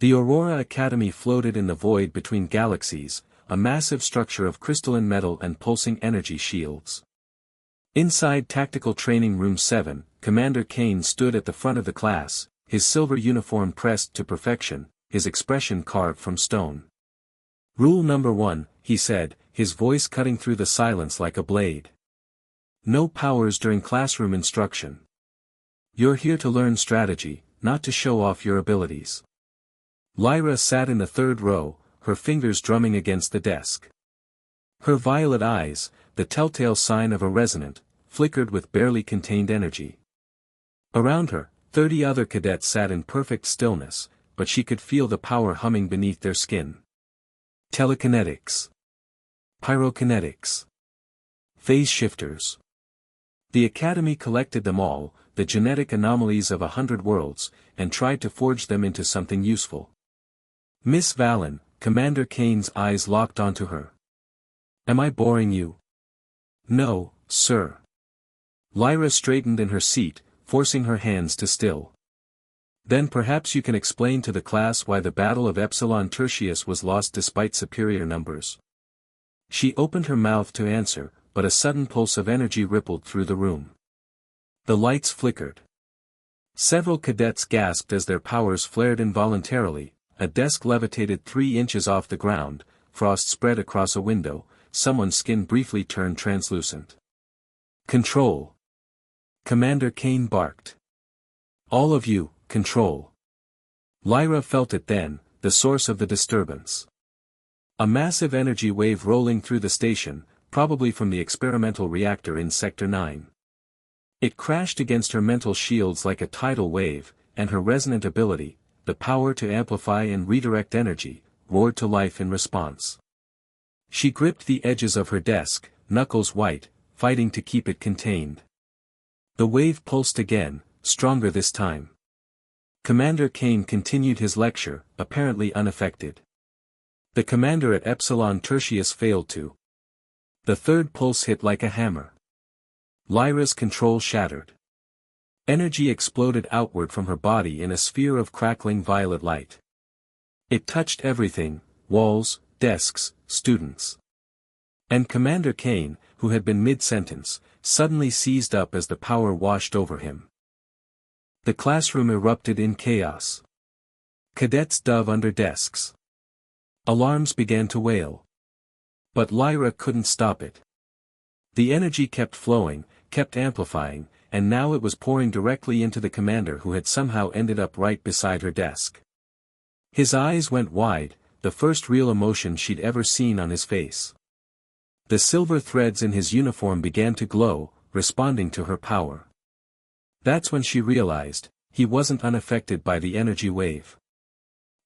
The Aurora Academy floated in the void between galaxies, a massive structure of crystalline metal and pulsing energy shields. Inside Tactical Training Room 7, Commander Kane stood at the front of the class, his silver uniform pressed to perfection, his expression carved from stone. "Rule number 1, he said, his voice cutting through the silence like a blade. No powers during classroom instruction. You're here to learn strategy, not to show off your abilities." Lyra sat in the third row, her fingers drumming against the desk. Her violet eyes, the telltale sign of a resonant, flickered with barely contained energy. Around her, 30 other cadets sat in perfect stillness, but she could feel the power humming beneath their skin. Telekinetics. Pyrokinetics. Phase shifters. The Academy collected them all, the genetic anomalies of 100 worlds, and tried to forge them into something useful. "Miss Valen," Commander Kane's eyes locked onto her. "Am I boring you?" "No, sir." Lyra straightened in her seat, forcing her hands to still. "Then perhaps you can explain to the class why the Battle of Epsilon Tertius was lost despite superior numbers." She opened her mouth to answer, but a sudden pulse of energy rippled through the room. The lights flickered. Several cadets gasped as their powers flared involuntarily, a desk levitated 3 inches off the ground, frost spread across a window, someone's skin briefly turned translucent. "Control!" Commander Kane barked. "All of you, control!" Lyra felt it then, the source of the disturbance. A massive energy wave rolling through the station, probably from the experimental reactor in Sector 9. It crashed against her mental shields like a tidal wave, and her resonant ability, the power to amplify and redirect energy, roared to life in response. She gripped the edges of her desk, knuckles white, fighting to keep it contained. The wave pulsed again, stronger this time. Commander Kane continued his lecture, apparently unaffected. The commander at Epsilon Tertius failed to. The third pulse hit like a hammer. Lyra's control shattered. Energy exploded outward from her body in a sphere of crackling violet light. It touched everything, walls, desks, students. And Commander Kane, who had been mid-sentence, suddenly seized up as the power washed over him. The classroom erupted in chaos. Cadets dove under desks. Alarms began to wail. But Lyra couldn't stop it. The energy kept flowing, kept amplifying, and now it was pouring directly into the commander who had somehow ended up right beside her desk. His eyes went wide, the first real emotion she'd ever seen on his face. The silver threads in his uniform began to glow, responding to her power. That's when she realized, he wasn't unaffected by the energy wave.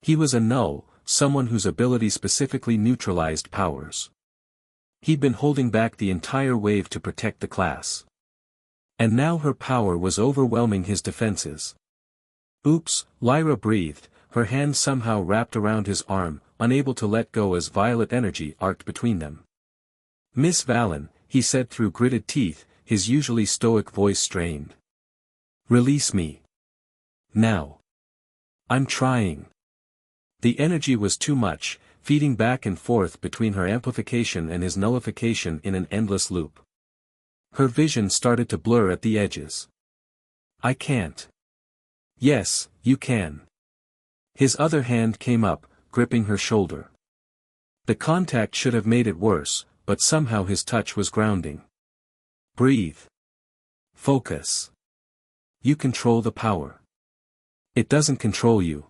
He was a null, someone whose ability specifically neutralized powers. He'd been holding back the entire wave to protect the class. And now her power was overwhelming his defenses. "Oops," Lyra breathed, her hand somehow wrapped around his arm, unable to let go as violet energy arced between them. "Miss Valen," he said through gritted teeth, his usually stoic voice strained. "Release me. Now. I'm trying." The energy was too much, feeding back and forth between her amplification and his nullification in an endless loop. Her vision started to blur at the edges. "I can't." "Yes, you can." His other hand came up, gripping her shoulder. The contact should have made it worse, but somehow his touch was grounding. "Breathe. Focus. You control the power. It doesn't control you."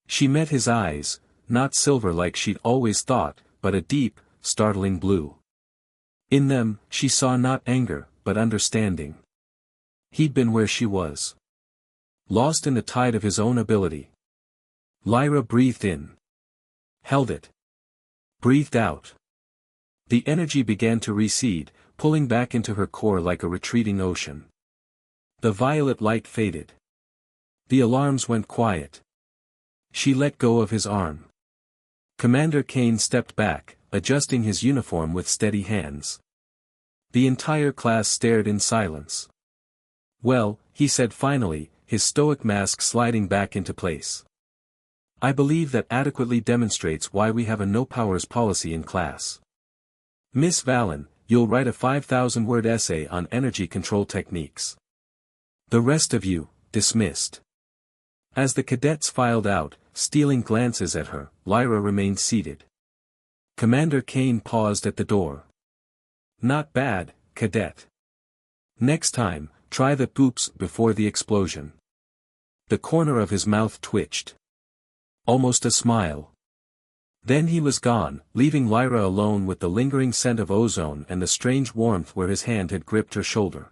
She met his eyes, not silver like she'd always thought, but a deep, startling blue. In them, she saw not anger, but understanding. He'd been where she was. Lost in the tide of his own ability. Lyra breathed in. Held it. Breathed out. The energy began to recede, pulling back into her core like a retreating ocean. The violet light faded. The alarms went quiet. She let go of his arm. Commander Kane stepped back, adjusting his uniform with steady hands. The entire class stared in silence. "Well," he said finally, his stoic mask sliding back into place. I believe that adequately demonstrates why we have a no-powers policy in class. Miss Vallon, you'll write a 5,000-word essay on energy control techniques. The rest of you, dismissed. As the cadets filed out, stealing glances at her, Lyra remained seated. Commander Kane paused at the door. Not bad, cadet. Next time, try the poops before the explosion. The corner of his mouth twitched. Almost a smile. Then he was gone, leaving Lyra alone with the lingering scent of ozone and the strange warmth where his hand had gripped her shoulder.